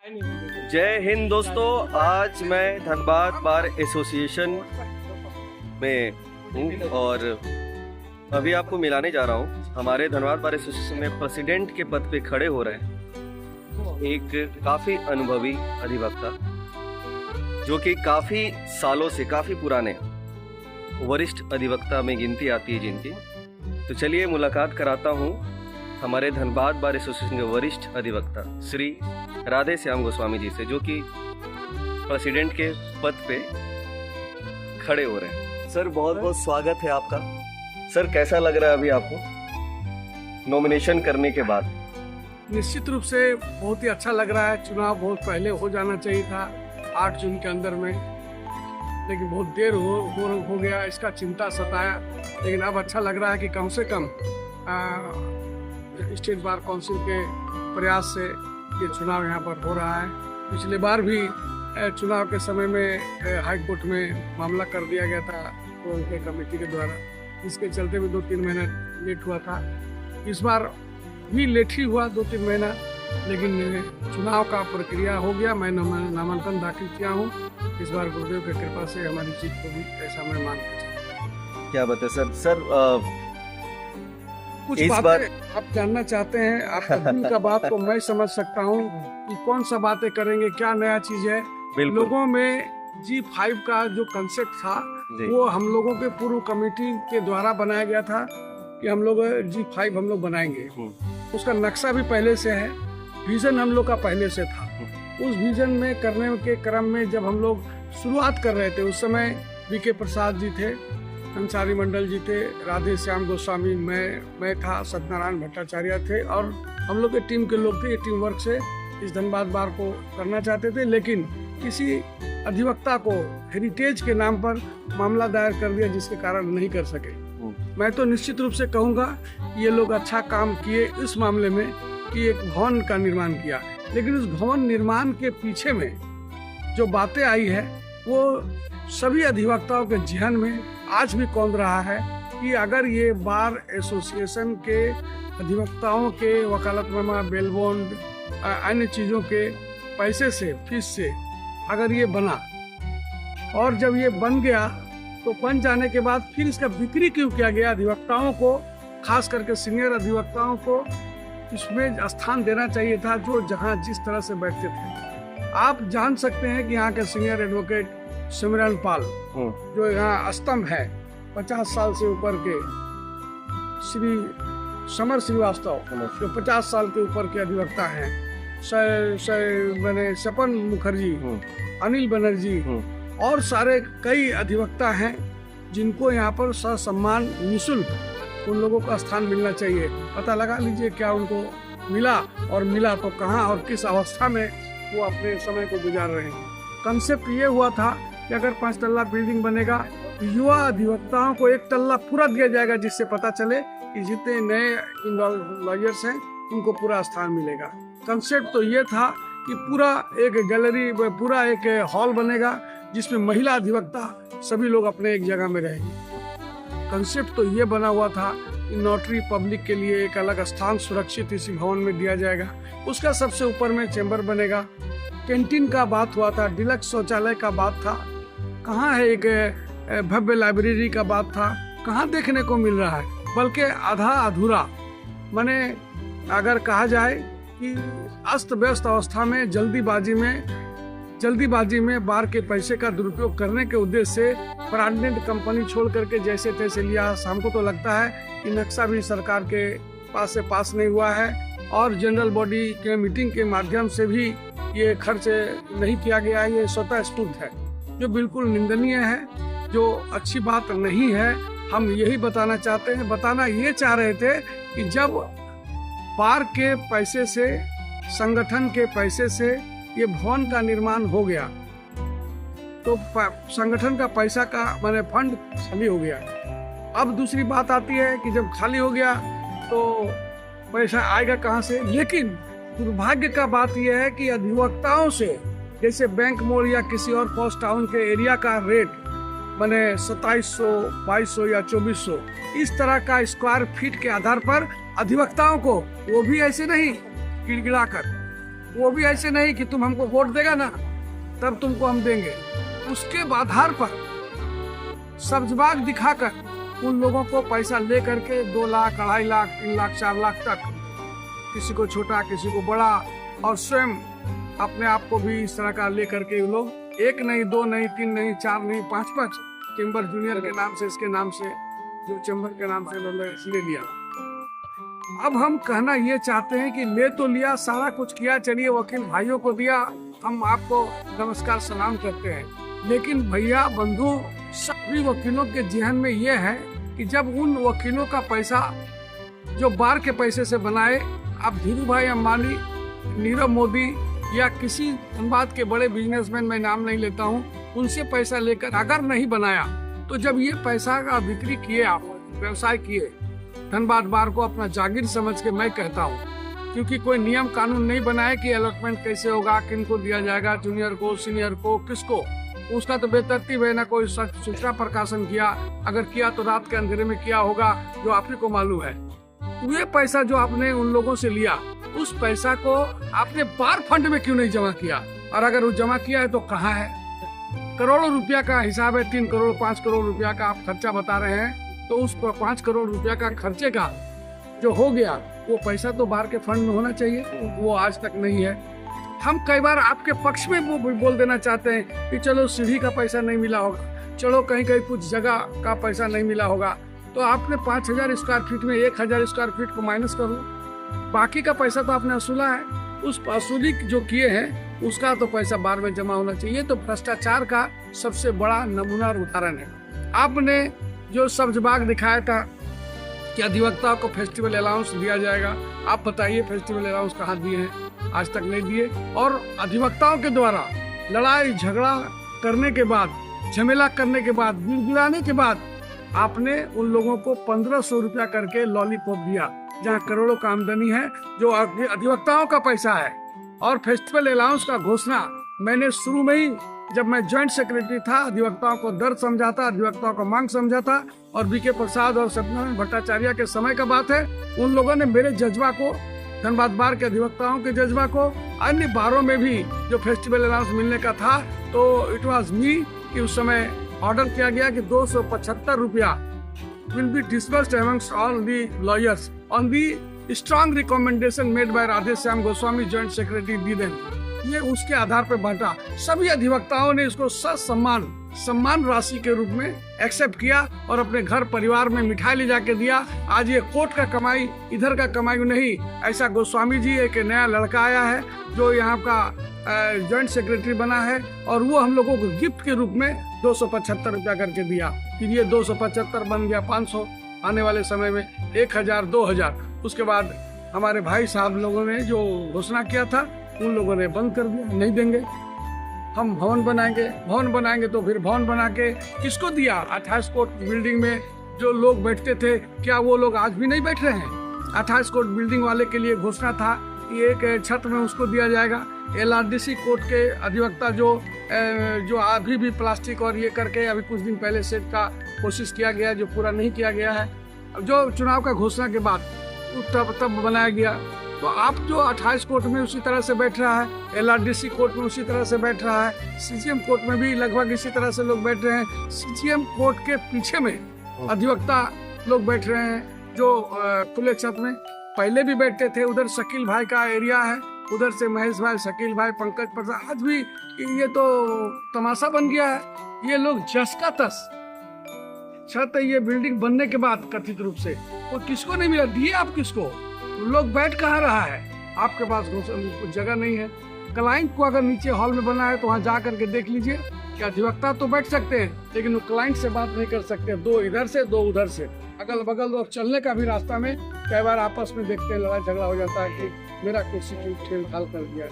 जय हिंद दोस्तों, आज मैं धनबाद बार एसोसिएशन में हूँ और अभी आपको मिलाने जा रहा हूँ। हमारे धनबाद बार एसोसिएशन में प्रेसिडेंट के पद पे खड़े हो रहे हैं एक काफ़ी अनुभवी अधिवक्ता जो कि काफ़ी सालों से काफ़ी पुराने वरिष्ठ अधिवक्ता में गिनती आती है जिनकी। तो चलिए मुलाकात कराता हूँ हमारे धनबाद बार एसोसिएशन के वरिष्ठ अधिवक्ता श्री राधे श्याम गोस्वामी जी से, जो कि प्रेसिडेंट के पद पे खड़े हो रहे हैं। सर बहुत बहुत स्वागत है आपका। सर कैसा लग रहा है अभी आपको नॉमिनेशन करने के बाद? निश्चित रूप से बहुत ही अच्छा लग रहा है। चुनाव बहुत पहले हो जाना चाहिए था, 8 जून के अंदर में, लेकिन बहुत देर हो गया, इसका चिंता सताया। लेकिन अब अच्छा लग रहा है कि कम से कम स्टेट बार काउंसिल के प्रयास से ये चुनाव यहाँ पर हो रहा है। पिछले बार भी चुनाव के समय में हाई कोर्ट में मामला कर दिया गया था तो उनके कमेटी के द्वारा, इसके चलते भी 2-3 महीना लेट हुआ था। इस बार भी लेट ही हुआ 2-3 महीना, लेकिन चुनाव का प्रक्रिया हो गया। मैं नामांकन दाखिल किया हूँ। इस बार गुरुदेव की कृपा से हमारी जीत को भी ऐसा मैं मानता हूँ। क्या बात है सर। कुछ बातें आप जानना चाहते हैं, आपका दिल का बात तो मैं समझ सकता हूँ कि कौन सा बातें करेंगे, क्या नया चीज है। लोगों में G5 का जो कंसेप्ट था वो हम लोगों के पूर्व कमेटी के द्वारा बनाया गया था कि हम लोग G5 हम लोग बनाएंगे। उसका नक्शा भी पहले से है, विजन हम लोग का पहले से था। उस विजन में करने के क्रम में जब हम लोग शुरुआत कर रहे थे, उस समय VK प्रसाद जी थे, अंसारी मंडल जी थे, राधे श्याम गोस्वामी, मैं था, सत्यनारायण भट्टाचार्य थे और हम लोग के टीम के लोग थे। ये टीम वर्क से इस धनबाद बार को करना चाहते थे, लेकिन किसी अधिवक्ता को हेरिटेज के नाम पर मामला दायर कर दिया, जिसके कारण नहीं कर सके। मैं तो निश्चित रूप से कहूँगा ये लोग अच्छा काम किए इस मामले में कि एक भवन का निर्माण किया, लेकिन उस भवन निर्माण के पीछे में जो बातें आई है वो सभी अधिवक्ताओं के जहन में आज भी कौंध रहा है कि अगर ये बार एसोसिएशन के अधिवक्ताओं के वकालतनामा, बेल बॉन्ड, अन्य चीज़ों के पैसे से, फीस से अगर ये बना और जब ये बन गया तो बन जाने के बाद फिर इसका बिक्री क्यों किया गया? अधिवक्ताओं को, खास करके सीनियर अधिवक्ताओं को इसमें स्थान देना चाहिए था जो जहाँ जिस तरह से बैठते थे। आप जान सकते हैं कि यहाँ के सीनियर एडवोकेट सिमरन पाल जो यहाँ स्तंभ है, 50 साल से ऊपर के, श्री समर श्रीवास्तव जो 50 साल के ऊपर के अधिवक्ता हैं, मैंने सपन मुखर्जी, अनिल बनर्जी और सारे कई अधिवक्ता हैं जिनको यहाँ पर ससम्मान निःशुल्क उन लोगों का स्थान मिलना चाहिए। पता लगा लीजिए क्या उनको मिला, और मिला तो कहाँ और किस अवस्था में वो अपने समय को गुजार रहे हैं। कंसेप्ट ये हुआ था कि अगर 5 तल्ला बिल्डिंग बनेगा तो युवा अधिवक्ताओं को 1 तल्ला पूरा दिया जाएगा, जिससे पता चले कि जितने नए लॉयर्स हैं उनको पूरा स्थान मिलेगा। कंसेप्ट तो ये था कि पूरा एक गैलरी, पूरा एक हॉल बनेगा जिसमें महिला अधिवक्ता सभी लोग अपने एक जगह में रहेंगे। कंसेप्ट तो ये बना हुआ था कि नोटरी पब्लिक के लिए एक अलग स्थान सुरक्षित इसी भवन में दिया जाएगा। उसका सबसे ऊपर में चैम्बर बनेगा। कैंटीन का बात हुआ था, डिलक्स शौचालय का बात था, कहाँ है एक भव्य लाइब्रेरी का बात था, कहाँ देखने को मिल रहा है। बल्कि आधा अधूरा, माने अगर कहा जाए कि अस्त व्यस्त अवस्था में जल्दीबाजी में बार के पैसे का दुरुपयोग करने के उद्देश्य से ब्रांडेड कंपनी छोड़ करके जैसे तैसे लिया। हमको तो लगता है कि नक्शा भी सरकार के पास नहीं हुआ है और जनरल बॉडी के मीटिंग के माध्यम से भी ये खर्च नहीं किया गया है। ये स्वतः स्फूर्त है, जो बिल्कुल निंदनीय है, जो अच्छी बात नहीं है। हम यही बताना चाहते हैं, बताना ये चाह रहे थे कि जब बार के पैसे से, संगठन के पैसे से ये भवन का निर्माण हो गया तो संगठन का पैसा का माने फंड खाली हो गया। अब दूसरी बात आती है कि जब खाली हो गया तो पैसा आएगा कहाँ से? लेकिन दुर्भाग्य का बात यह है कि अधिवक्ताओं से, जैसे बैंक मोड़ या किसी और पोस्ट टाउन के एरिया का रेट माने 2700, 2200 या 2400 इस तरह का स्क्वायर फीट के आधार पर अधिवक्ताओं को, वो भी ऐसे नहीं गिड़गिड़ाकर, वो भी ऐसे नहीं कि तुम हमको वोट देगा ना तब तुमको हम देंगे। उसके आधार पर सब्जबाग दिखाकर उन लोगों को पैसा ले करके 2 लाख, 2.5 लाख, 3 लाख, 4 लाख तक, किसी को छोटा किसी को बड़ा, और स्वयं अपने आप को भी इस तरह का ले करके वो लोग 1 नहीं, 2 नहीं, 3 नहीं, 4 नहीं, 5 चेंबर जूनियर के नाम से, इसके नाम से, जो चेंबर के नाम से उन्होंने ले लिया। अब हम कहना ये चाहते हैं कि ले तो लिया, सारा कुछ किया, चलिए वकील भाइयों को दिया, हम आपको नमस्कार सलाम करते हैं, लेकिन भैया बंधु सभी वकीलों के जहन में ये है कि जब उन वकीलों का पैसा जो बार के पैसे से बनाए, अब धीरू भाई अंबानी, नीरव मोदी या किसी धनबाद के बड़े बिजनेसमैन, मैं नाम नहीं लेता हूँ, उनसे पैसा लेकर अगर नहीं बनाया तो जब ये पैसा का बिक्री किए, आप व्यवसाय किए, धनबाद बार को अपना जागीर समझ के मैं कहता हूँ, क्योंकि कोई नियम कानून नहीं बनाया कि अलॉटमेंट कैसे होगा, किनको दिया जाएगा, जूनियर को, सीनियर को, किसको, उसका तो बेतरतीब है ना कोई सूचना प्रकाशन किया, अगर किया तो रात के अंधेरे में किया होगा जो आप ही को मालूम है। ये पैसा जो आपने उन लोगों से लिया, उस पैसा को आपने बार फंड में क्यों नहीं जमा किया, और अगर वो जमा किया है तो कहाँ है? करोड़ों रुपया का हिसाब है, 3 करोड़ 5 करोड़ रुपया का आप खर्चा बता रहे हैं, तो उस 5 करोड़ रुपया का खर्चे का जो हो गया वो पैसा तो बाहर के फंड में होना चाहिए, वो आज तक नहीं है। हम कई बार आपके पक्ष में वो बोल देना चाहते हैं कि चलो सीढ़ी का पैसा नहीं मिला होगा, चलो कहीं कहीं कुछ जगह का पैसा नहीं मिला होगा, तो आपने 5000 स्क्वायर फीट में 1000 स्क्वायर फीट को माइनस करो, बाकी का पैसा तो आपने वसूला है, उस वसूली जो किए हैं उसका तो पैसा बार में जमा होना चाहिए। तो भ्रष्टाचार का सबसे बड़ा नमूना उदाहरण है। आपने जो सब्जबाग दिखाया था कि अधिवक्ता को फेस्टिवल अलाउंस दिया जाएगा, आप बताइए फेस्टिवल अलाउंस कहाँ दिए हैं? आज तक नहीं दिए। और अधिवक्ताओं के द्वारा लड़ाई झगड़ा करने के बाद, झमेला करने के बाद, गिड़गिड़ाने के बाद आपने उन लोगों को 1500 रुपया करके लॉलीपॉप दिया, जहाँ करोड़ों का आमदनी है, जो अधिवक्ताओं का पैसा है। और फेस्टिवल अलाउंस का घोषणा मैंने शुरू में ही, जब मैं ज्वाइंट सेक्रेटरी था, अधिवक्ताओं को दर्द समझा था, अधिवक्ताओं को मांग समझा था, और बीके प्रसाद और सत्यनारायण भट्टाचार्य के समय का बात है, उन लोगों ने मेरे जज्बा को, धनबाद बार के अधिवक्ताओं के जज्बा को, अन्य बारों में भी जो फेस्टिवल अलाउंस मिलने का था, तो इट वाज मी कि उस समय ऑर्डर किया गया कि 275 रुपया will be disbursed amongst all the lawyers on the strong recommendation made by Radhe Shyam Goswami, joint secretary the then. ये उसके आधार पर बांटा। सभी अधिवक्ताओं ने इसको सम्मान राशि के रूप में एक्सेप्ट किया और अपने घर परिवार में मिठाई ले जाके दिया। आज ये कोर्ट का कमाई, इधर का कमाई नहीं। ऐसा गोस्वामी जी, एक नया लड़का आया है जो यहाँ का जॉइंट सेक्रेटरी बना है, और वो हम लोगों को गिफ्ट के रूप में 275 रुपया करके दिया। फिर ये 275 बन गया 500, आने वाले समय में 1000, 2000। उसके बाद हमारे भाई साहब लोगों ने जो घोषणा किया था, उन लोगों ने बंद कर दिया, नहीं देंगे, हम भवन बनाएंगे। तो फिर भवन बना के किसको दिया? 28 कोट बिल्डिंग में जो लोग बैठते थे, क्या वो लोग आज भी नहीं बैठ रहे हैं? 28 कोट बिल्डिंग वाले के लिए घोषणा था कि एक छत में उसको दिया जाएगा। LRDC कोर्ट के अधिवक्ता जो अभी भी प्लास्टिक और ये करके अभी कुछ दिन पहले सेट का कोशिश किया गया, जो पूरा नहीं किया गया है, जो चुनाव का घोषणा के बाद तब बनाया गया। तो आप जो 28 कोर्ट में उसी तरह से बैठ रहा है, LRDC कोर्ट में उसी तरह से बैठ रहा है, CGM कोर्ट में भी लगभग इसी तरह से लोग बैठ रहे हैं। CGM कोर्ट के पीछे में अधिवक्ता लोग बैठ रहे हैं, जो खुले छत में पहले भी बैठते थे। उधर शकील भाई का एरिया है, उधर से महेश भाई, शकील भाई, पंकज प्रसाद। आज भी ये तो तमाशा बन गया है। ये लोग जस का तस छत, ये बिल्डिंग बनने के बाद कथित रूप से वो किसको नहीं मिला, दिए आप किसको? लोग बैठ कहाँ रहा है? आपके पास कुछ जगह नहीं है। क्लाइंट को अगर नीचे हॉल में बना है तो वहाँ जा करके देख लीजिए कि अधिवक्ता तो बैठ सकते हैं, लेकिन वो क्लाइंट से बात नहीं कर सकते। 2 इधर से 2 उधर से, अगल बगल, और चलने का भी रास्ता में कई बार आपस में देखते हैं, लड़ाई झगड़ा हो जाता है कि मेरा कुर्सी ठेल ठाल कर दिया।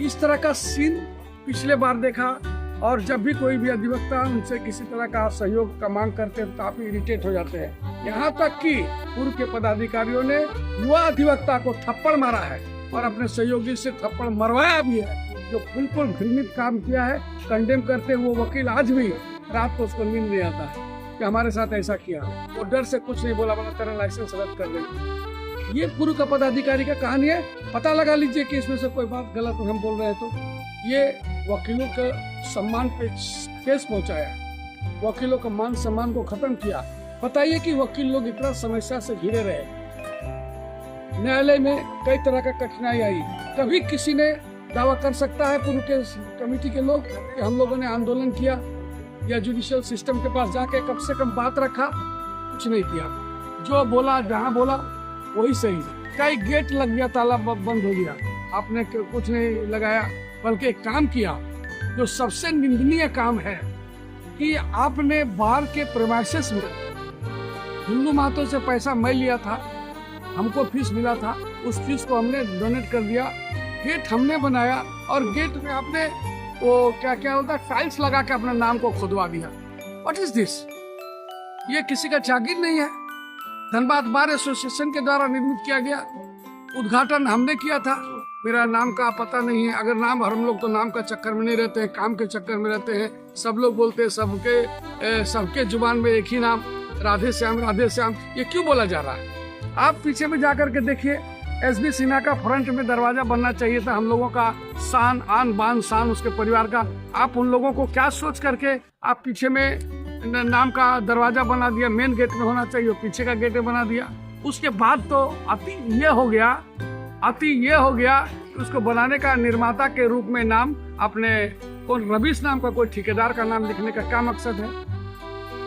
इस तरह का सीन पिछले बार देखा। और जब भी कोई भी अधिवक्ता उनसे किसी तरह का सहयोग का मांग करते हैं, काफी इरिटेट हो जाते हैं। यहाँ तक कि पूर्व के पदाधिकारियों ने युवा अधिवक्ता को थप्पड़ मारा है और अपने सहयोगी से थप्पड़ मरवाया भी है, जो बिल्कुल घृणित काम किया है। कंडेम करते हुए वकील आज भी रात को उसको नींद नहीं आता है कि हमारे साथ ऐसा किया। वो डर से कुछ नहीं बोला, तेरा लाइसेंस रद्द कर देंगे। ये पूर्व का पदाधिकारी का कहानी है। पता लगा लीजिए कि इसमें से कोई बात गलत हम बोल रहे हैं तो। ये वकीलों के सम्मान पे केस पहुंचाया, वकीलों का मान सम्मान को खत्म किया। बताइए कि वकील लोग इतना समस्या से घिरे रहे, न्यायालय में कई तरह का कठिनाई आई। कभी किसी ने दावा कर सकता है पूर्व के कमेटी के लोग कि हम लोगों ने आंदोलन किया या जुडिशियल सिस्टम के पास जाके कम से कम बात रखा? कुछ नहीं किया। जो बोला, जहाँ बोला वही सही। कई गेट लग गया, ताला बंद हो गया, आपने कुछ नहीं लगाया, बल्कि एक काम किया जो सबसे निंदनीय काम है कि आपने बार के प्रेमाइसेस में हिंदू महतो से पैसा मैं लिया था, हमको फीस मिला था, उस फीस को हमने डोनेट कर दिया। गेट हमने बनाया और गेट में आपने वो क्या होता है, टाइल्स लगा के अपने नाम को खुदवा दिया। What is this? ये किसी का जागीर नहीं है। धनबाद बार एसोसिएशन के द्वारा निर्मित किया गया, उद्घाटन हमने किया था। मेरा नाम का पता नहीं है। अगर नाम, हम लोग तो नाम का चक्कर में नहीं रहते हैं, काम के चक्कर में रहते हैं। सब लोग बोलते हैं, सबके जुबान में एक ही नाम, राधे श्याम राधे श्याम। ये क्यों बोला जा रहा है? आप पीछे में जाकर के देखिए, एसबी सिन्हा का फ्रंट में दरवाजा बनना चाहिए था। हम लोगों का शान, आन बान शान उसके परिवार का। आप उन लोगों को क्या सोच करके आप पीछे में नाम का दरवाजा बना दिया? मेन गेट में होना चाहिए, पीछे का गेट बना दिया। उसके बाद तो अति ये हो गया उसको बनाने का निर्माता के रूप में नाम अपने कौन, रवीश नाम का कोई ठेकेदार का नाम लिखने का क्या मकसद है?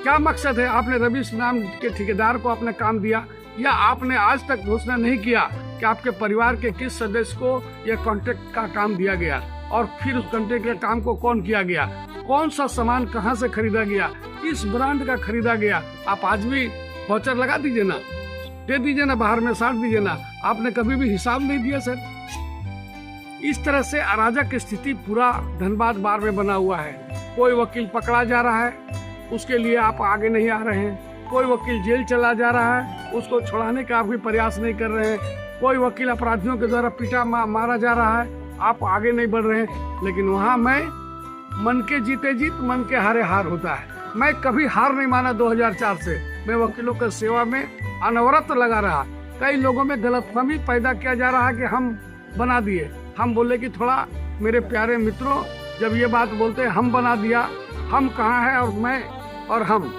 क्या मकसद है? आपने रवीश नाम के ठेकेदार को आपने काम दिया, या आपने आज तक घोषणा नहीं किया कि आपके परिवार के किस सदस्य को यह कॉन्ट्रैक्ट का काम दिया गया, और फिर उस कॉन्ट्रैक्ट के काम को कौन किया गया, कौन सा सामान कहां से खरीदा गया, किस ब्रांड का खरीदा गया? आप आज भी वाउचर लगा दीजिए ना, दे दीजिए ना, बाहर में साट दीजिए ना। आपने कभी भी हिसाब नहीं दिया सर। इस तरह से अराजक स्थिति पूरा धनबाद बार में बना हुआ है। कोई वकील पकड़ा जा रहा है, उसके लिए आप आगे नहीं आ रहे हैं। कोई वकील जेल चला जा रहा है, उसको छुड़ाने का आप भी प्रयास नहीं कर रहे हैं। कोई वकील अपराधियों के द्वारा पीटा मारा जा रहा है, आप आगे नहीं बढ़ रहे हैं। लेकिन वहाँ मैं मन के जीते जीत, मन के हारे हार होता है। मैं कभी हार नहीं माना। 2004 से मैं वकीलों की सेवा में अनवरत लगा रहा। कई लोगों में गलतफहमी पैदा किया जा रहा है कि हम बना दिए। हम बोले कि थोड़ा मेरे प्यारे मित्रों, जब ये बात बोलते हैं हम बना दिया, हम कहाँ है और मैं और हम,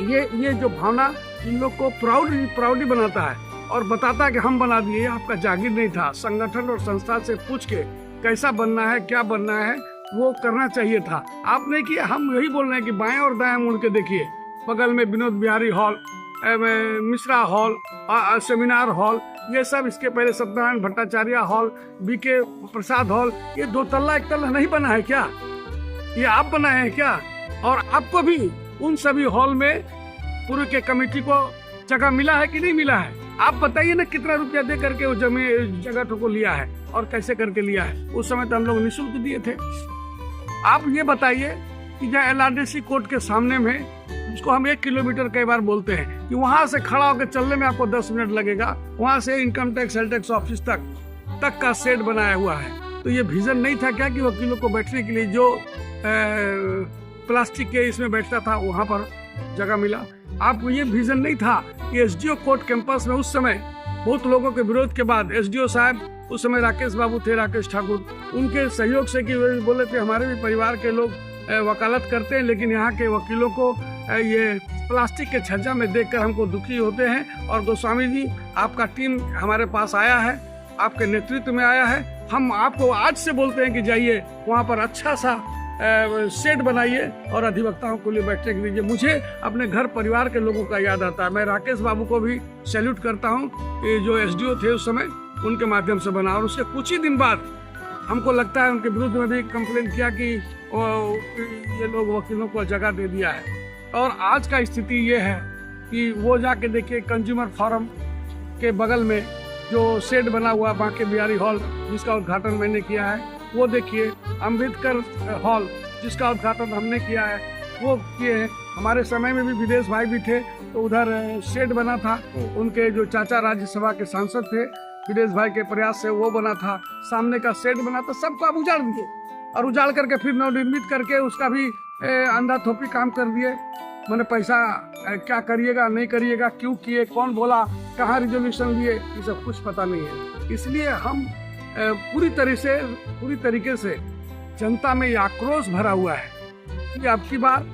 ये जो भावना इन लोग को प्राउडी बनाता है और बताता है कि हम बना दिए। आपका जागीर नहीं था। संगठन और संस्था से पूछ के कैसा बनना है, क्या बनना है, वो करना चाहिए था। आप नहीं किया। हम यही बोल रहे हैं कि बाएं और दाएं मुड़ के देखिए। बगल में Vinod Bihari hall, Mishra hall, seminar hall, ये सब, इसके पहले सत्यनारायण भट्टाचार्य हॉल, बीके प्रसाद हॉल, ये 2 तल्ला 1 तल्ला नहीं बना है क्या? ये आप बनाए हैं क्या? और आपको भी उन सभी हॉल में पूर्व के कमेटी को जगह मिला है कि नहीं मिला है? आप बताइए ना, कितना रुपया दे करके वो जगह को लिया है और कैसे करके लिया है? उस समय तो हम लोग निःशुल्क दिए थे। आप ये बताइए कि जहाँ LRDC कोर्ट के सामने में, उसको हम 1 किलोमीटर कई बार बोलते हैं, कि वहाँ से खड़ा होकर चलने में आपको 10 मिनट लगेगा। वहाँ से income tax, sale tax office तक का शेड बनाया हुआ है। तो ये विजन नहीं था क्या कि वकीलों को बैठने के लिए जो प्लास्टिक के इसमें बैठता था वहाँ पर जगह मिला? आपको ये विजन नहीं था कि SDO कोर्ट कैंपस में उस समय बहुत लोगों के विरोध के बाद SDO साहब, उस समय राकेश बाबू थे, राकेश ठाकुर, उनके सहयोग से कि बोले थे हमारे भी परिवार के लोग वकालत करते हैं, लेकिन यहाँ के वकीलों को ये प्लास्टिक के छज्जा में देखकर हमको दुखी होते हैं। और गोस्वामी जी, आपका टीम हमारे पास आया है, आपके नेतृत्व में आया है। हम आपको आज से बोलते हैं कि जाइए वहाँ पर अच्छा सा शेड बनाइए और अधिवक्ताओं को लिए बैठने के दीजिए। मुझे अपने घर परिवार के लोगों का याद आता है। मैं राकेश बाबू को भी सैल्यूट करता हूँ, जो SDO थे उस समय, उनके माध्यम से बना। और उसके कुछ ही दिन बाद हमको लगता है उनके विरुद्ध में भी कंप्लेन किया कि ये लोग वकीलों को जगह दे दिया है। और आज का स्थिति ये है कि वो जाके देखिए, कंज्यूमर फोरम के बगल में जो शेड बना हुआ बांके बिहारी हॉल, जिसका उद्घाटन मैंने किया है, वो देखिए। अम्बेडकर हॉल, जिसका उद्घाटन हमने किया है, वो किए हैं। हमारे समय में भी विदेश भाई भी थे, तो उधर शेड बना था। उनके जो चाचा राज्यसभा के सांसद थे, विदेश भाई के प्रयास से वो बना था। सामने का शेड बना था, सबको आप उजाड़ दिए और उजाड़ करके फिर नवनिर्मित करके उसका भी अंधा थोपी काम कर दिए। मैंने पैसा क्या करिएगा नहीं करिएगा, क्यों किए, कौन बोला, कहाँ रिजोल्यूशन लिए, ये सब कुछ पता नहीं है। इसलिए हम पूरी तरीके से जनता में ये आक्रोश भरा हुआ है कि अब की बार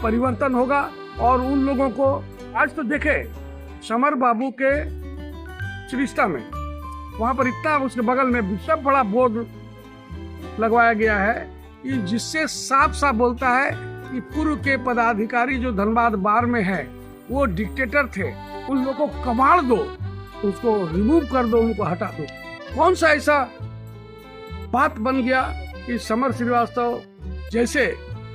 परिवर्तन होगा। और उन लोगों को आज तो देखे समर बाबू के चिरिस्ता में, वहाँ पर इतना उसके बगल में इतना बड़ा बोर्ड लगवाया गया है कि जिससे साफ साफ बोलता है कि पूर्व के पदाधिकारी जो धनबाद बार में है वो डिक्टेटर थे, उन लोगों को कबाड़ दो, उसको रिमूव कर दो, उनको हटा दो। कौन सा ऐसा बात बन गया कि समर श्रीवास्तव जैसे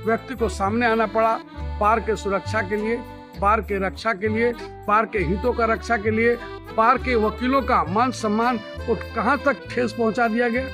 व्यक्ति को सामने आना पड़ा बार के सुरक्षा के लिए, बार के रक्षा के लिए, बार के हितों का रक्षा के लिए, बार के वकीलों का मान सम्मान को कहां तक ठेस पहुंचा दिया गया।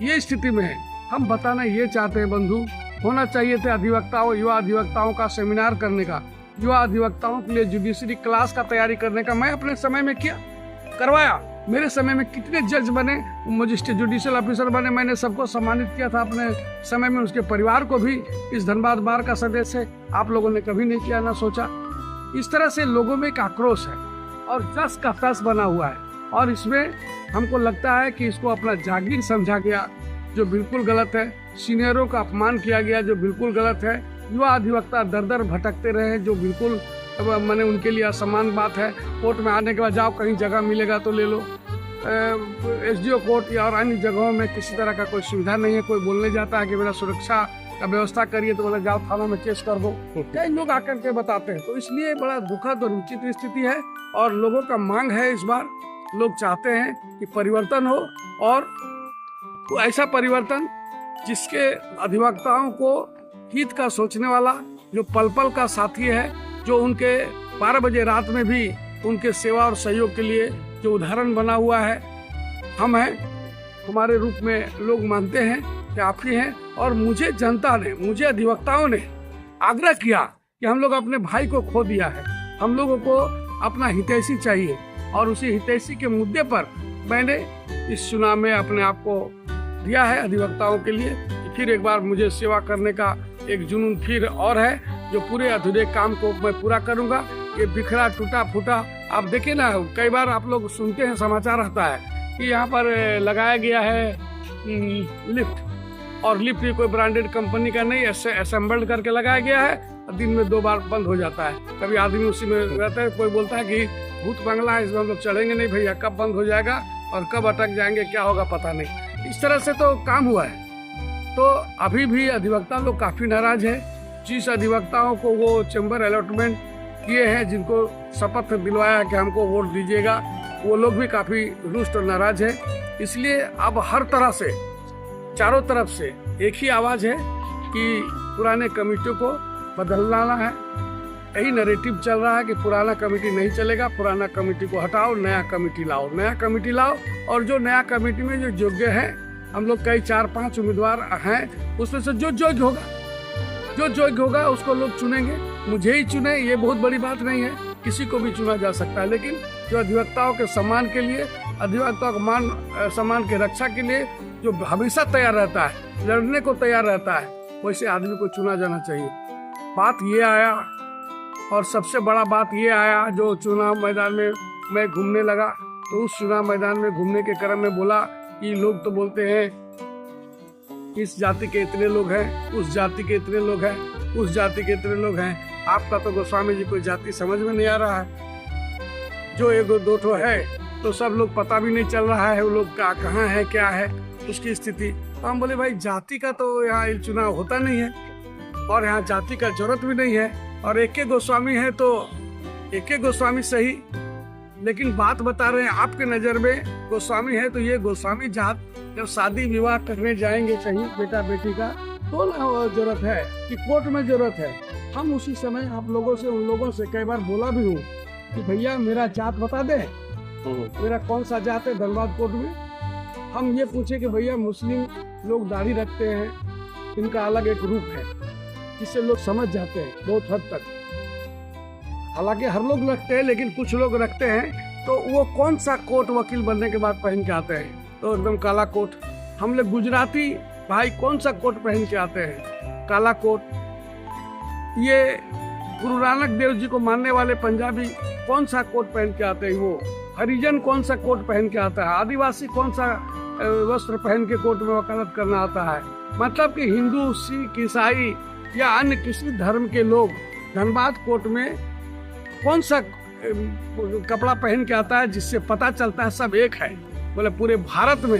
ये स्थिति में है। हम बताना ये चाहते हैं बंधु, होना चाहिए थे अधिवक्ताओं, युवा अधिवक्ताओं का सेमिनार करने का, युवा अधिवक्ताओं के लिए जुडिशरी क्लास का तैयारी करने का। मैं अपने समय में करवाया। मेरे समय में कितने जज बने, मजिस्ट्रेट जुडिशियल ऑफिसर बने, मैंने सबको सम्मानित किया था अपने समय में। उसके परिवार को भी इस धनबाद बार का सदस्य आप लोगों ने कभी नहीं किया, ना सोचा। इस तरह से लोगों में एक आक्रोश है और जस का तस बना हुआ है। और इसमें हमको लगता है कि इसको अपना जागीर समझा गया, जो बिल्कुल गलत है। सीनियरों का अपमान किया गया, जो बिल्कुल गलत है। युवा अधिवक्ता दर दर भटकते रहे, जो बिल्कुल मैंने उनके लिए असमान बात है। कोर्ट में आने के बाद जाओ, कहीं जगह मिलेगा तो ले लो। एसडीओ कोर्ट या और अन्य जगहों में किसी तरह का कोई सुविधा नहीं है। कोई बोलने जाता है कि मेरा सुरक्षा का व्यवस्था करिए, तो बोला जाओ थाना में केस कर दो। कई लोग आकर के बताते हैं। तो इसलिए बड़ा दुखद और उचित स्थिति है और लोगों का मांग है। इस बार लोग चाहते हैं कि परिवर्तन हो, और ऐसा परिवर्तन जिसके अधिवक्ताओं को हित का सोचने वाला, जो पल पल का साथी है, जो उनके 12 बजे रात में भी उनके सेवा और सहयोग के लिए जो उदाहरण बना हुआ है। हम हैं, हमारे रूप में लोग मानते हैं कि आप ही हैं। और मुझे जनता ने, मुझे अधिवक्ताओं ने आग्रह किया कि हम लोग अपने भाई को खो दिया है, हम लोगों को अपना हितैषी चाहिए। और उसी हितैषी के मुद्दे पर मैंने इस चुनाव में अपने आप को दिया है अधिवक्ताओं के लिए कि फिर एक बार मुझे सेवा करने का एक जुनून फिर और है, जो पूरे अधूरे काम को मैं पूरा करूंगा। ये बिखरा टूटा फूटा, आप देखें ना, कई बार आप लोग सुनते हैं, समाचार आता है कि यहाँ पर लगाया गया है लिफ्ट, और लिफ्ट भी कोई ब्रांडेड कंपनी का नहीं, असेंबल्ड करके लगाया गया है। दिन में 2 बार बंद हो जाता है। कभी आदमी उसी में रहता है। कोई बोलता है कि भूत बंगला है, इसमें हम लोग चढ़ेंगे नहीं भैया, कब बंद हो जाएगा और कब अटक जाएंगे, क्या होगा पता नहीं। इस तरह से तो काम हुआ है। तो अभी भी अधिवक्ता लोग काफ़ी नाराज है। जिस अधिवक्ताओं को वो चैम्बर अलॉटमेंट किए हैं, जिनको शपथ दिलवाया कि हमको वोट दीजिएगा, वो लोग भी काफ़ी रुष्ट और नाराज है। इसलिए अब हर तरह से, चारों तरफ से एक ही आवाज़ है कि पुराने कमेटियों को बदलना है। यही नैरेटिव चल रहा है कि पुराना कमेटी नहीं चलेगा, पुराना कमेटी को हटाओ, नया कमेटी लाओ, नया कमेटी लाओ। और जो नया कमेटी में जो योग्य है, हम लोग कई 4-5 उम्मीदवार हैं, उसमें से जो योग्य होगा उसको लोग चुनेंगे। मुझे ही चुने, ये बहुत बड़ी बात नहीं है, किसी को भी चुना जा सकता है। लेकिन जो अधिवक्ताओं के सम्मान के लिए, अधिवक्ताओं के मान सम्मान के रक्षा के लिए जो हमेशा तैयार रहता है, लड़ने को तैयार रहता है, वैसे आदमी को चुना जाना चाहिए। बात ये आया, और सबसे बड़ा बात ये आया, जो चुनाव मैदान में मैं घूमने लगा, तो उस चुनाव मैदान में घूमने के क्रम में बोला कि लोग तो बोलते हैं इस जाति के इतने लोग हैं, उस जाति के इतने लोग हैं, उस जाति के इतने लोग हैं। आपका तो गोस्वामी जी कोई जाति समझ में नहीं आ रहा है। जो एक दो ठो है तो सब लोग पता भी नहीं चल रहा है वो लोग कहाँ है, क्या है उसकी स्थिति। तो हम बोले भाई जाति का तो यहाँ चुनाव होता नहीं है, और यहाँ जाति का जरूरत भी नहीं है। और एक के गोस्वामी है तो एक के गोस्वामी सही, लेकिन बात बता रहे हैं आपके नज़र में गोस्वामी है तो ये गोस्वामी जात जब शादी विवाह करने जाएंगे कहीं बेटा बेटी का, तो ना जरूरत है कि कोर्ट में जरूरत है। हम उसी समय आप लोगों से, उन लोगों से कई बार बोला भी हूँ कि भैया मेरा जात बता दे, मेरा कौन सा जात है धनबाद कोर्ट में। हम ये पूछे कि भैया मुस्लिम लोग दाढ़ी रखते हैं, इनका अलग एक रूप है, जिससे लोग समझ जाते हैं बहुत हद तक। हालांकि हर लोग रखते हैं, लेकिन कुछ लोग रखते हैं। तो वो कौन सा कोट वकील बनने के बाद पहन के आते हैं, तो एकदम काला कोट। हम लोग गुजराती भाई कौन सा कोट पहन के आते हैं, काला कोट। ये गुरु नानक देव जी को मानने वाले पंजाबी कौन सा कोट पहन के आते हैं, वो हरिजन कौन सा कोट पहन के आता है, आदिवासी कौन सा वस्त्र पहन के कोर्ट में वकालत करना आता है। मतलब कि हिंदू, सिख, ईसाई या अन्य किसी धर्म के लोग धनबाद कोर्ट में कौन सा कपड़ा पहन के आता है, जिससे पता चलता है सब एक है। बोले पूरे भारत में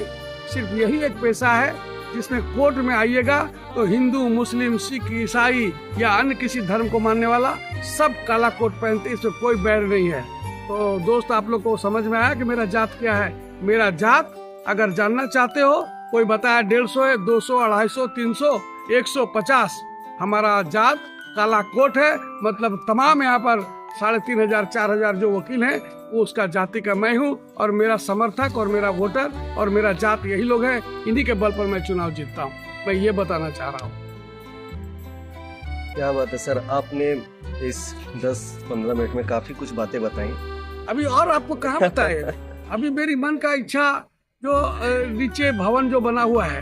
सिर्फ यही एक पेशा है जिसमें कोर्ट में आइएगा तो हिंदू, मुस्लिम, सिख, ईसाई या अन्य किसी धर्म को मानने वाला सब काला कोट पहनते, इसमें कोई बैर नहीं है। तो दोस्त, आप लोग को समझ में आया कि मेरा जात क्या है। मेरा जात अगर जानना चाहते हो, कोई बताया 150 है, 200, 250, 300, 150। हमारा जात काला कोट है। मतलब तमाम यहाँ पर 3500, 4000 जो वकील हैं वो उसका जाति का मैं हूँ, और मेरा समर्थक और मेरा वोटर और मेरा जात यही लोग हैं। इन्हीं के बल पर मैं चुनाव जीतता हूँ। मैं ये बताना चाह रहा हूँ। क्या बात है सर, आपने इस 10-15 मिनट में काफी कुछ बातें बताई। अभी और आपको कहाँ बताए। अभी मेरी मन का इच्छा, जो नीचे भवन जो बना हुआ है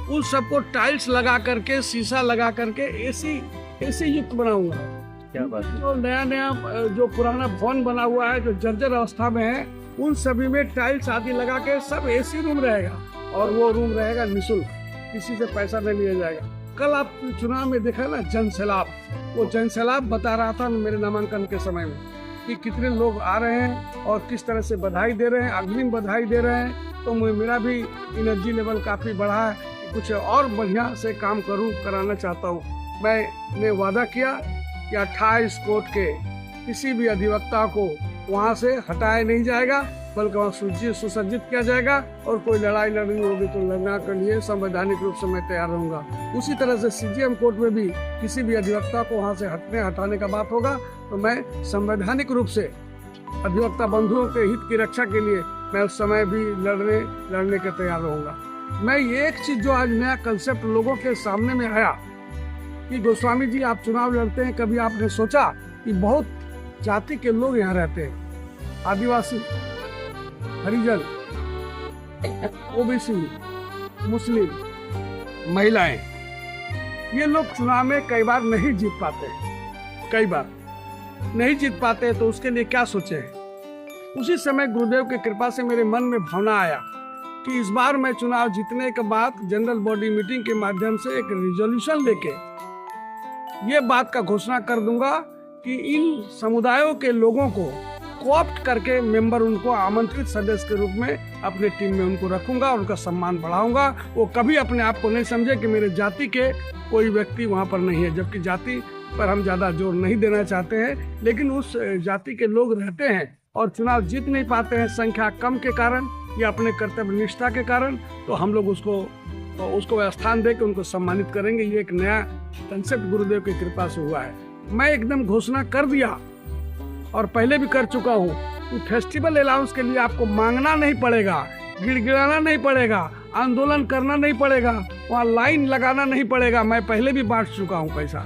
उन सबको टाइल्स लगा करके, शीशा लगा करके एसी युक्त बनाऊंगा। क्या बात है। जो नया जो पुराना भवन बना हुआ है, जो जर्जर अवस्था में है, उन सभी में टाइल्स आदि लगा के सब एसी रूम रहेगा, और वो रूम रहेगा निःशुल्क, किसी से पैसा नहीं लिया जाएगा। कल आप चुनाव में देखा ना जन सैलाब, वो जन सैलाब बता रहा था मेरे नामांकन के समय में कि कितने लोग आ रहे हैं और किस तरह से बधाई दे रहे हैं, अग्रिम बधाई दे रहे हैं। तो मेरा भी एनर्जी लेवल काफी बढ़ा है कि कुछ और बढ़िया से काम कराना चाहता हूँ। मैंने वादा किया कि 28 कोर्ट के किसी भी अधिवक्ता को वहाँ से हटाया नहीं जाएगा, बल्कि वहाँ सुसज्जित किया जाएगा, और कोई लड़ाई लड़नी होगी तो लड़ना के लिए संवैधानिक रूप से मैं तैयार रहूंगा। उसी तरह से सीजीएम कोर्ट में भी किसी भी अधिवक्ता को वहाँ से हटाने का बात होगा तो मैं संवैधानिक रूप से अधिवक्ता बंधुओं के हित की रक्षा के लिए मैं उस समय भी लड़ने के तैयार रहूंगा। मैं ये एक चीज जो आज नया कंसेप्ट लोगों के सामने में आया कि गोस्वामी जी आप चुनाव लड़ते हैं, कभी आपने सोचा कि बहुत जाति के लोग यहाँ रहते हैं, आदिवासी, हरिजन, ओबीसी, मुस्लिम, महिलाएं, ये लोग चुनाव में कई बार नहीं जीत पाते, कई बार नहीं जीत पाते, तो उसके लिए क्या सोचे हैं। उसी समय गुरुदेव की कृपा से मेरे मन में भावना आया कि इस बार मैं चुनाव जीतने के बाद जनरल बॉडी मीटिंग के माध्यम से एक रिजोल्यूशन लेके ये बात का घोषणा कर दूंगा कि इन समुदायों के लोगों को कोऑप्ट करके मेंबर, उनको आमंत्रित सदस्य के रूप में अपने टीम में उनको रखूंगा, उनका सम्मान बढ़ाऊंगा। वो कभी अपने आप को नहीं समझे कि मेरे जाति के कोई व्यक्ति वहाँ पर नहीं है, जबकि जाति पर हम ज़्यादा जोर नहीं देना चाहते हैं, लेकिन उस जाति के लोग रहते हैं और चुनाव जीत नहीं पाते हैं संख्या कम के कारण या अपने कर्तव्य निष्ठा के कारण, तो हम लोग उसको स्थान दे के उनको सम्मानित करेंगे। ये एक नया कंसेप्ट गुरुदेव की कृपा से हुआ है। मैं एकदम घोषणा कर दिया और पहले भी कर चुका हूँ कि फेस्टिवल अलाउंस के लिए आपको मांगना नहीं पड़ेगा, गिड़गिड़ाना नहीं पड़ेगा, आंदोलन करना नहीं पड़ेगा, वहाँ लाइन लगाना नहीं पड़ेगा। मैं पहले भी बांट चुका हूँ पैसा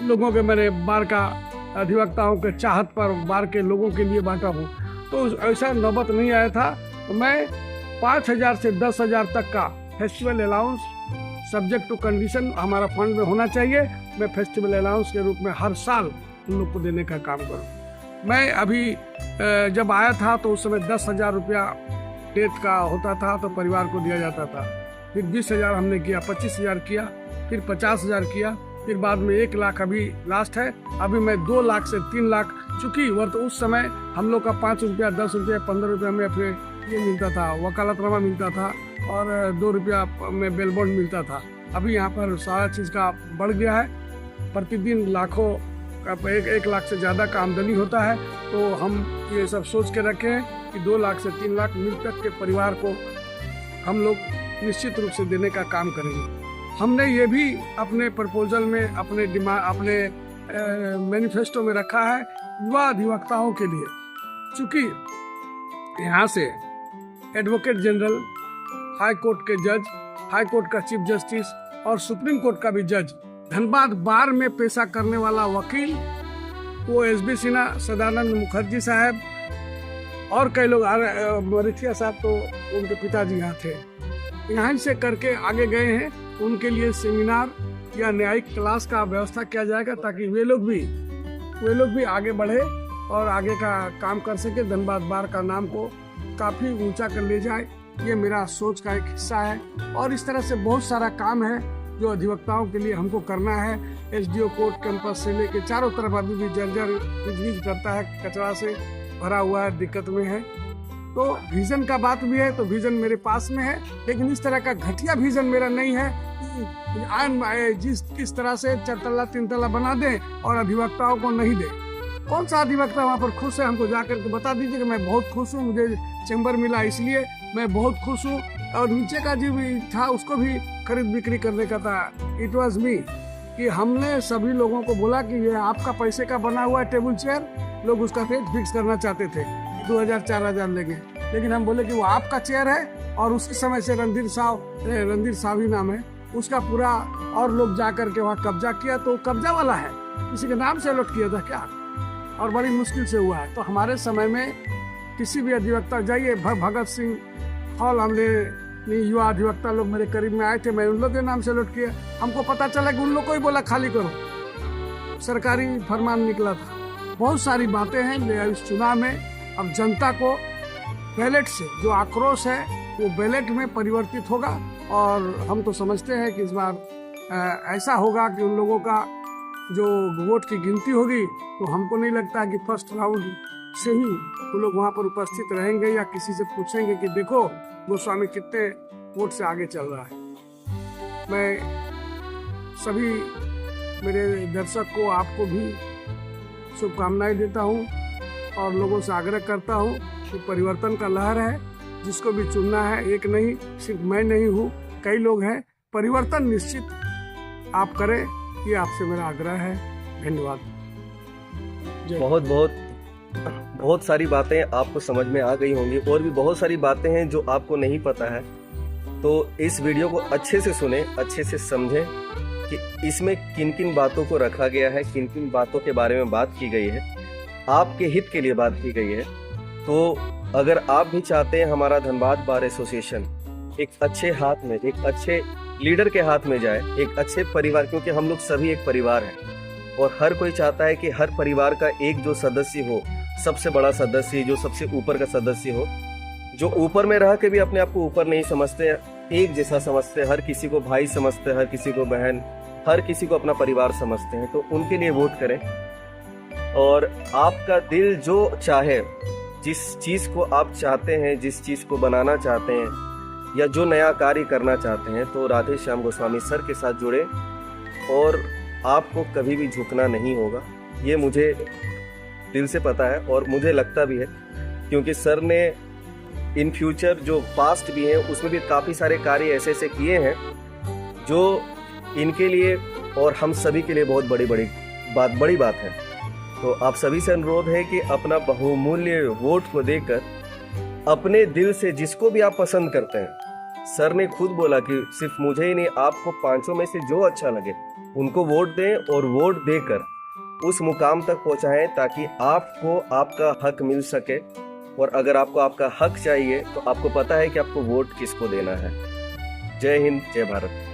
लोगों के, मैंने बार का अधिवक्ताओं के चाहत पर बार के लोगों के लिए बांटा हूँ, तो ऐसा नौबत नहीं आया था। तो मैं 5000 से 10,000 तक का festival allowance subject to condition हमारा फंड में होना चाहिए। मैं फेस्टिवल अलाउंस के रूप में हर साल उन लोग को देने का काम करूँ। मैं अभी जब आया था तो उस समय 10,000 रुपया डेथ का होता था तो परिवार को दिया जाता था, फिर 20,000 हमने किया, 25,000 किया, फिर 50,000 किया, फिर बाद में 1 लाख अभी लास्ट है। अभी मैं 2 लाख से 3 लाख, चूँकि वर्त उस समय हम लोग का 5 रुपया, 10 रुपया, 15 रुपया में फिर ये मिलता था, वकालतनामा मिलता था, और 2 रुपया में बेल बॉन्ड मिलता था। अभी यहाँ पर सारा चीज़ का बढ़ गया है, प्रतिदिन लाखों का 1 लाख से ज़्यादा का आमदनी होता है। तो हम ये सब सोच के रखे हैं कि 2 लाख से 3 लाख मृतक के परिवार को हम लोग निश्चित रूप से देने का काम करेंगे। हमने ये भी अपने प्रपोजल में, अपने मैनिफेस्टो में रखा है युवा अधिवक्ताओं के लिए, चूँकि यहाँ से एडवोकेट जनरल, हाई कोर्ट के जज, हाई कोर्ट का चीफ जस्टिस और सुप्रीम कोर्ट का भी जज, धनबाद बार में पेशा करने वाला वकील, वो एसबी सिन्हा, सदानंद मुखर्जी साहब और कई लोग, मरिथिया साहब तो उनके पिताजी यहाँ थे, यहाँ से करके आगे गए हैं। उनके लिए सेमिनार या न्यायिक क्लास का व्यवस्था किया जाएगा, ताकि वे लोग भी आगे बढ़े और आगे का काम कर सके, धनबाद बार का नाम को काफी ऊंचा कर ले जाए। ये मेरा सोच का एक हिस्सा है। और इस तरह से बहुत सारा काम है जो अधिवक्ताओं के लिए हमको करना है। एसडीओ कोर्ट कैंपस से लेके चारों तरफ अभी भी जर्जर विज करता है, कचरा से भरा हुआ है, दिक्कत में है। तो विजन का बात भी है, तो विजन मेरे पास में है, लेकिन इस तरह का घटिया विजन मेरा नहीं है कि किस तरह से 4 तल्ला 3 तल्ला बना दें और अधिवक्ताओं को नहीं दें। कौन सा अधिवक्ता वहाँ पर खुश है? हमको जाकर के बता दीजिए कि मैं बहुत खुश हूँ, मुझे चैम्बर मिला इसलिए मैं बहुत खुश हूँ। और नीचे का जो भी था उसको भी खरीद बिक्री करने का था। इट वॉज मी कि हमने सभी लोगों को बोला कि ये आपका पैसे का बना हुआ टेबल चेयर, लोग उसका रेट फिक्स करना चाहते थे 2000-4000 लेंगे, लेकिन हम बोले कि वो आपका चेयर है। और उसी समय से रणधीर साहब ही नाम है उसका पूरा, और लोग जा करके वहाँ कब्जा किया, तो कब्जा वाला है, किसी के नाम से अलॉट किया था क्या, और बड़ी मुश्किल से हुआ है। तो हमारे समय में किसी भी अधिवक्ता जाइए, भगत सिंह हॉल, हमने युवा अधिवक्ता लोग मेरे करीब में आए थे, मैं उन लोग के नाम से अलॉट किया। हमको पता चला कि उन लोग को ही बोला खाली करो, सरकारी फरमान निकला था। बहुत सारी बातें हैं इस चुनाव में। अब जनता को बैलेट से जो आक्रोश है वो बैलेट में परिवर्तित होगा, और हम तो समझते हैं कि इस बार ऐसा होगा कि उन लोगों का जो वोट की गिनती होगी, तो हमको नहीं लगता कि फर्स्ट राउंड से ही वो लोग वहाँ पर उपस्थित रहेंगे या किसी से पूछेंगे कि देखो गोस्वामी कितने वोट से आगे चल रहा है। मैं सभी मेरे दर्शक को, आपको भी शुभकामनाएं देता हूँ और लोगों से आग्रह करता हूँ कि परिवर्तन का लहर है, जिसको भी चुनना है, एक नहीं, सिर्फ मैं नहीं हूँ, कई लोग हैं। परिवर्तन निश्चित आप करें, ये आपसे मेरा आग्रह है। धन्यवाद। बहुत सारी बातें आपको समझ में आ गई होंगी, और भी बहुत सारी बातें हैं जो आपको नहीं पता है। तो इस वीडियो को अच्छे से सुने, अच्छे से समझें कि इसमें किन किन बातों को रखा गया है, किन किन बातों के बारे में बात की गई है, आपके हित के लिए बात की गई है। तो अगर आप भी चाहते हैं हमारा धनबाद बार एसोसिएशन एक अच्छे हाथ में, एक अच्छे लीडर के हाथ में जाए, एक अच्छे परिवार, क्योंकि हम लोग सभी एक परिवार हैं, और हर कोई चाहता है कि हर परिवार का एक जो सदस्य हो, सबसे बड़ा सदस्य, जो सबसे ऊपर का सदस्य हो, जो ऊपर में रह के भी अपने आप को ऊपर नहीं समझते, एक जैसा समझते, हर किसी को भाई समझते, हर किसी को बहन, हर किसी को अपना परिवार समझते हैं। तो उनके लिए वोट करें, और आपका दिल जो चाहे, जिस चीज़ को आप चाहते हैं, जिस चीज़ को बनाना चाहते हैं, या जो नया कार्य करना चाहते हैं, तो राधे श्याम गोस्वामी सर के साथ जुड़े, और आपको कभी भी झुकना नहीं होगा। ये मुझे दिल से पता है, और मुझे लगता भी है, क्योंकि सर ने इन फ्यूचर जो पास्ट भी है उसमें भी काफ़ी सारे कार्य ऐसे ऐसे किए हैं जो इनके लिए और हम सभी के लिए बहुत बड़ी बात है। तो आप सभी से अनुरोध है कि अपना बहुमूल्य वोट को देकर अपने दिल से जिसको भी आप पसंद करते हैं, सर ने खुद बोला कि सिर्फ मुझे ही नहीं, आपको 500 में से जो अच्छा लगे उनको वोट दें, और वोट देकर उस मुकाम तक पहुंचाएं ताकि आपको आपका हक मिल सके। और अगर आपको आपका हक चाहिए तो आपको पता है कि आपको वोट किसको देना है। जय हिंद, जय भारत।